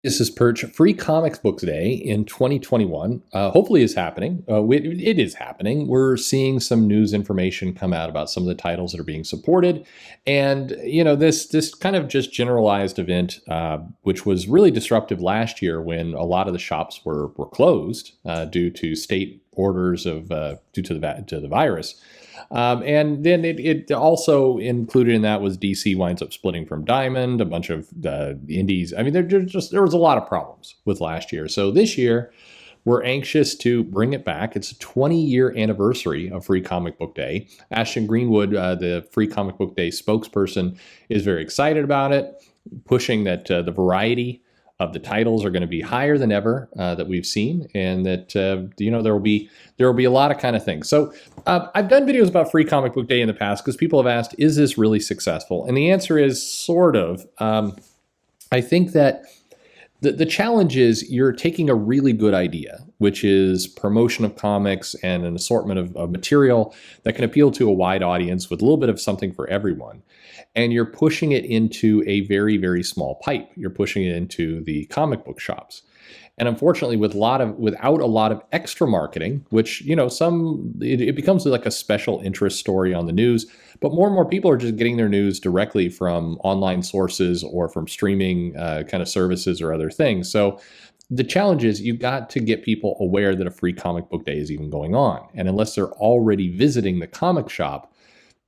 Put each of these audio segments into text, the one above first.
This is Perch. Free Comics Book Day in 2021. Hopefully, is happening. It is happening. We're seeing some news information come out about some of the titles that are being supported, and this kind of just generalized event, which was really disruptive last year when a lot of the shops were closed due to state orders of due to the virus. And then it also included in that was DC winds up splitting from Diamond, a bunch of indies. I mean, there was a lot of problems with last year. So this year, we're anxious to bring it back. It's a 20-year anniversary of Free Comic Book Day. Ashton Greenwood, the Free Comic Book Day spokesperson, is very excited about it, pushing that the variety of the titles are going to be higher than ever that we've seen, and that there will be a lot of kind of things. So I've done videos about Free Comic Book Day in the past because people have asked, is this really successful? And the answer is sort of. I think that the challenge is you're taking a really good idea, which is promotion of comics and an assortment of material that can appeal to a wide audience with a little bit of something for everyone. And you're pushing it into a very, very small pipe. You're pushing it into the comic book shops. And unfortunately, without a lot of extra marketing, which, it becomes like a special interest story on the news, but more and more people are just getting their news directly from online sources or from streaming kind of services or other things. So the challenge is you've got to get people aware that a Free Comic Book Day is even going on. And unless they're already visiting the comic shop,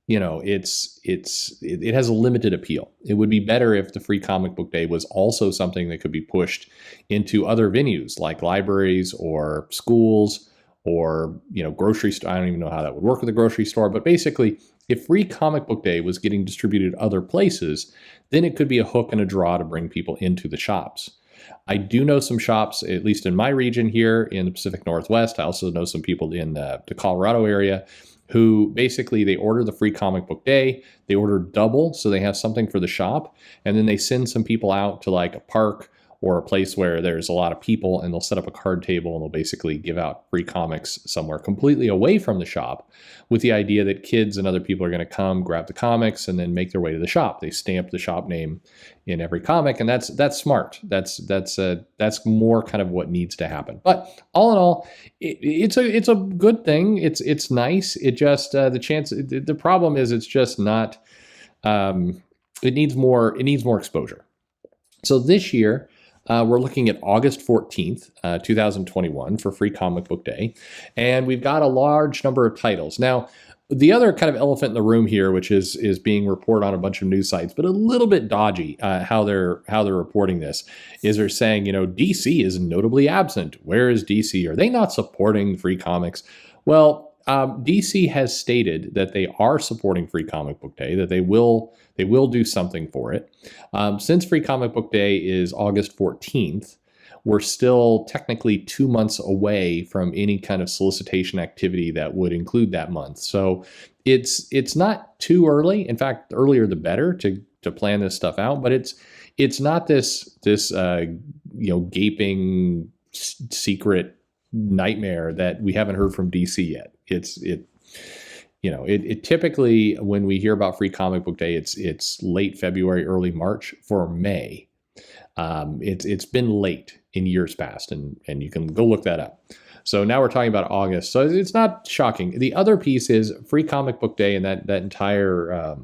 it has a limited appeal. It would be better if the Free Comic Book Day was also something that could be pushed into other venues like libraries or schools or grocery store. I don't even know how that would work with a grocery store, but basically, if Free Comic Book Day was getting distributed other places, then it could be a hook and a draw to bring people into the shops. I do know some shops, at least in my region here in the Pacific Northwest. I also know some people in the Colorado area who basically they order the Free Comic Book Day, they order double so they have something for the shop, and then they send some people out to like a park or a place where there's a lot of people, and they'll set up a card table and they'll basically give out free comics somewhere completely away from the shop with the idea that kids and other people are going to come grab the comics and then make their way to the shop. They stamp the shop name in every comic, and that's smart. That's more kind of what needs to happen. But all in all, it's a good thing. It's nice. It just the problem is it's just not. It needs more exposure. So this year, we're looking at August 14th, 2021 for Free Comic Book Day. And we've got a large number of titles. Now, the other kind of elephant in the room here, which is being reported on a bunch of news sites, but a little bit dodgy how they're reporting this, is they're saying, DC is notably absent. Where is DC? Are they not supporting free comics? Well, DC has stated that they are supporting Free Comic Book Day, that they will do something for it. Since Free Comic Book Day is August 14th, we're still technically 2 months away from any kind of solicitation activity that would include that month. So it's not too early. In fact, the earlier the better to plan this stuff out. But it's not this gaping secret nightmare that we haven't heard from DC yet. It typically, when we hear about Free Comic Book Day, it's late February, early March. For May, it's been late in years past, and you can go look that up. So now we're talking about August, so it's not shocking. The other piece is Free Comic Book Day, and that entire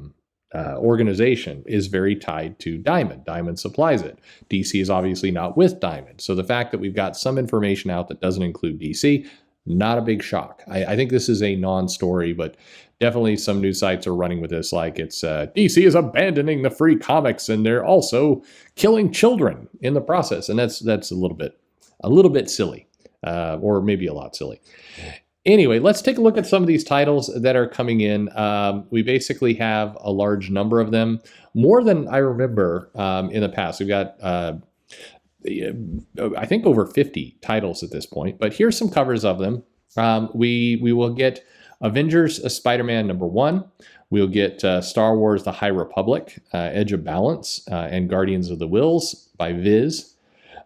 organization is very tied to Diamond. Diamond supplies it. DC is obviously not with Diamond, so the fact that we've got some information out that doesn't include DC, not a big shock. I think this is a non-story, but definitely some news sites are running with this like it's DC is abandoning the free comics and they're also killing children in the process, and that's a little bit silly, or maybe a lot silly. Anyway, let's take a look at some of these titles that are coming in. We basically have a large number of them, more than I remember in the past. We've got I think over 50 titles at this point, but here's some covers of them. We will get Avengers Spider-Man #1. We'll get Star Wars The High Republic, Edge of Balance, and Guardians of the Whills by Viz.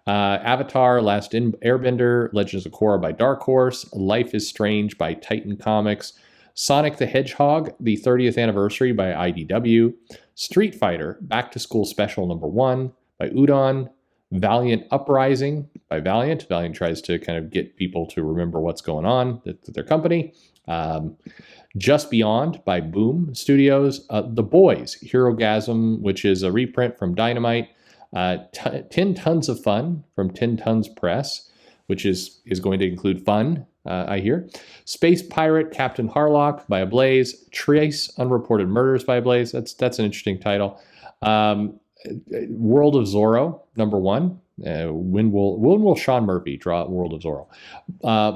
Avatar, Last Airbender, Legends of Korra by Dark Horse, Life is Strange by Titan Comics, Sonic the Hedgehog, the 30th Anniversary by IDW, Street Fighter, Back to School Special #1 by Udon, Valiant Uprising by Valiant. Valiant tries to kind of get people to remember what's going on at their company. Just Beyond by Boom Studios. The Boys, Herogasm, which is a reprint from Dynamite. 10 Tons of Fun from 10 Tons Press, which is going to include fun, I hear. Space Pirate Captain Harlock by Ablaze. Trace Unreported Murders by Ablaze. That's an interesting title. World of Zorro, #1. When will Sean Murphy draw World of Zorro?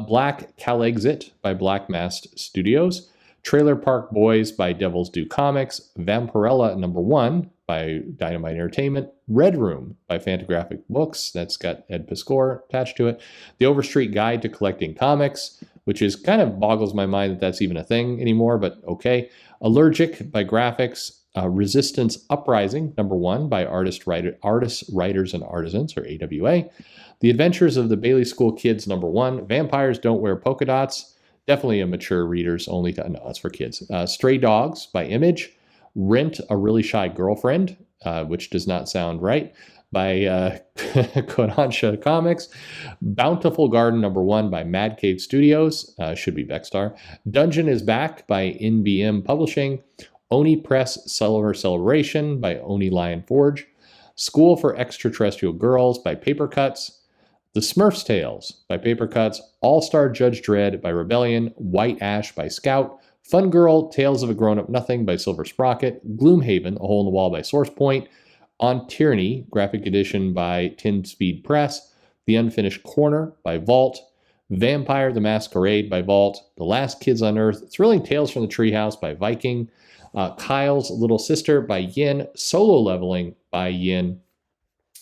Black Calexit by Black Mast Studios. Trailer Park Boys by Devil's Due Comics. Vampirella #1 by Dynamite Entertainment. Red Room by Fantagraphic Books. That's got Ed Piscor attached to it. The Overstreet Guide to Collecting Comics, which is kind of boggles my mind that that's even a thing anymore, but okay. Allergic by Graphics. Resistance Uprising, #1 by Artists, Writers, and Artisans, or AWA. The Adventures of the Bailey School Kids, #1. Vampires Don't Wear Polka Dots. Definitely a mature readers only. No, that's for kids. Stray Dogs by Image. Rent a Really Shy Girlfriend, which does not sound right, by Kodansha Comics. Bountiful Garden #1 by Mad Cave Studios. Should be Vexstar. Dungeon is Back by NBM Publishing. Oni Press Summer Celebration by Oni Lion Forge. School for Extraterrestrial Girls by Paper Cuts. The Smurfs Tales by Paper Cuts. All-Star Judge Dredd by Rebellion. White Ash by Scout. Fun Girl Tales of a Grown-Up Nothing by Silver Sprocket. Gloomhaven, A Hole in the Wall by Source Point. On Tyranny, graphic edition by 10 Speed Press. The Unfinished Corner by Vault. Vampire the Masquerade by Vault. The Last Kids on Earth. Thrilling Tales from the Treehouse by Viking. Kyle's Little Sister by Yin. Solo Leveling by Yin.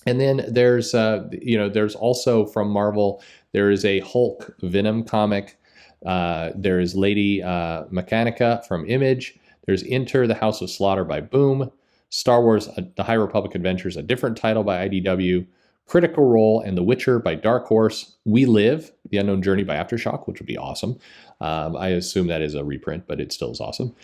And then there's also from Marvel, there is a Hulk Venom comic. There is Lady Mechanica from Image. There's Enter the House of Slaughter by Boom. Star Wars The High Republic Adventures, a different title by IDW. Critical Role and The Witcher by Dark Horse. We Live, The Unknown Journey by Aftershock, which would be awesome. I assume that is a reprint, but it still is awesome.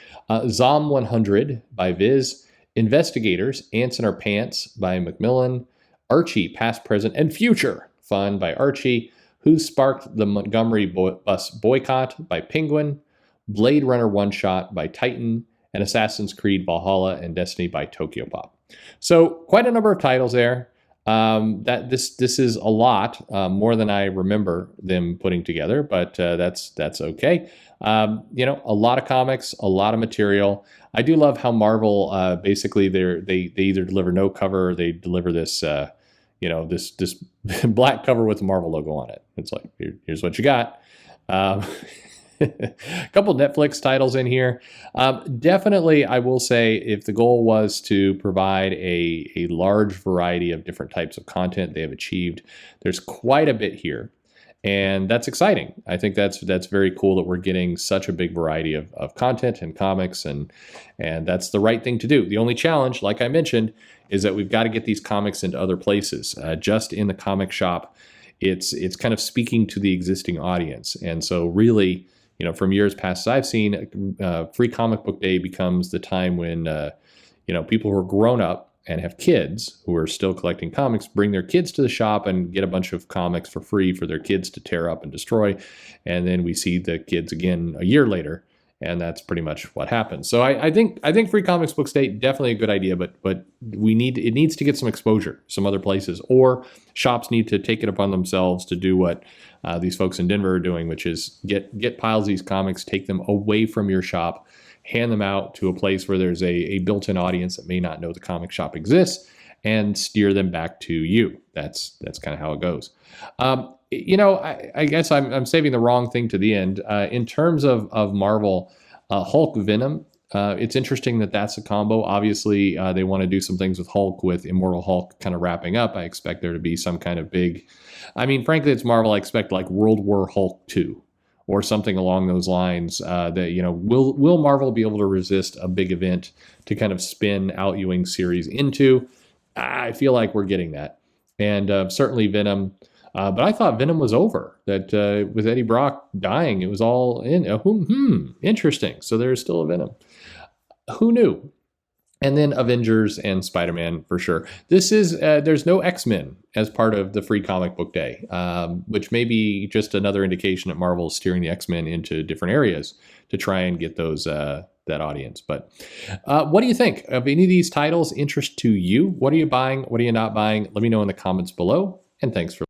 Zom 100 by Viz. Investigators, Ants in Our Pants by Macmillan. Archie, Past, Present, and Future, fun by Archie. Who Sparked the Montgomery Bus Boycott by Penguin. Blade Runner One Shot by Titan. And Assassin's Creed Valhalla and Destiny by Tokyo Pop. So quite a number of titles there. That this is a lot more than I remember them putting together, but that's okay. A lot of comics, a lot of material. I do love how Marvel basically they either deliver no cover or they deliver this this black cover with the Marvel logo on it. It's like here's what you got. A couple Netflix titles in here. Definitely, I will say, if the goal was to provide a large variety of different types of content, they have achieved. There's quite a bit here, and that's exciting. I think that's very cool that we're getting such a big variety of content and comics, and that's the right thing to do. The only challenge, like I mentioned, is that we've got to get these comics into other places. Just in the comic shop, it's kind of speaking to the existing audience, and so really, from years past I've seen, Free Comic Book Day becomes the time when, people who are grown up and have kids who are still collecting comics bring their kids to the shop and get a bunch of comics for free for their kids to tear up and destroy. And then we see the kids again a year later, and that's pretty much what happens. So I think Free Comics Book Day, definitely a good idea, but it needs to get some exposure some other places, or shops need to take it upon themselves to do what these folks in Denver are doing, which is get piles of these comics, take them away from your shop, hand them out to a place where there's a built-in audience that may not know the comic shop exists, and steer them back to you. That's kind of how it goes. I guess I'm saving the wrong thing to the end. In terms of Marvel, Hulk Venom, it's interesting that that's a combo. Obviously, they want to do some things with Hulk, with Immortal Hulk kind of wrapping up. I expect there to be some kind of big, frankly, it's Marvel. I expect like World War Hulk 2 or something along those lines. Will Marvel be able to resist a big event to kind of spin Al Ewing's series into? I feel like we're getting that. And certainly Venom. But I thought Venom was over, that with Eddie Brock dying, it was all in. Interesting. So there's still a Venom. Who knew? And then Avengers and Spider-Man for sure. This is there's no X-Men as part of the free comic book day, which may be just another indication that Marvel is steering the X-Men into different areas to try and get those that audience. But what do you think of any of these titles? Interest to you? What are you buying? What are you not buying? Let me know in the comments below. And thanks for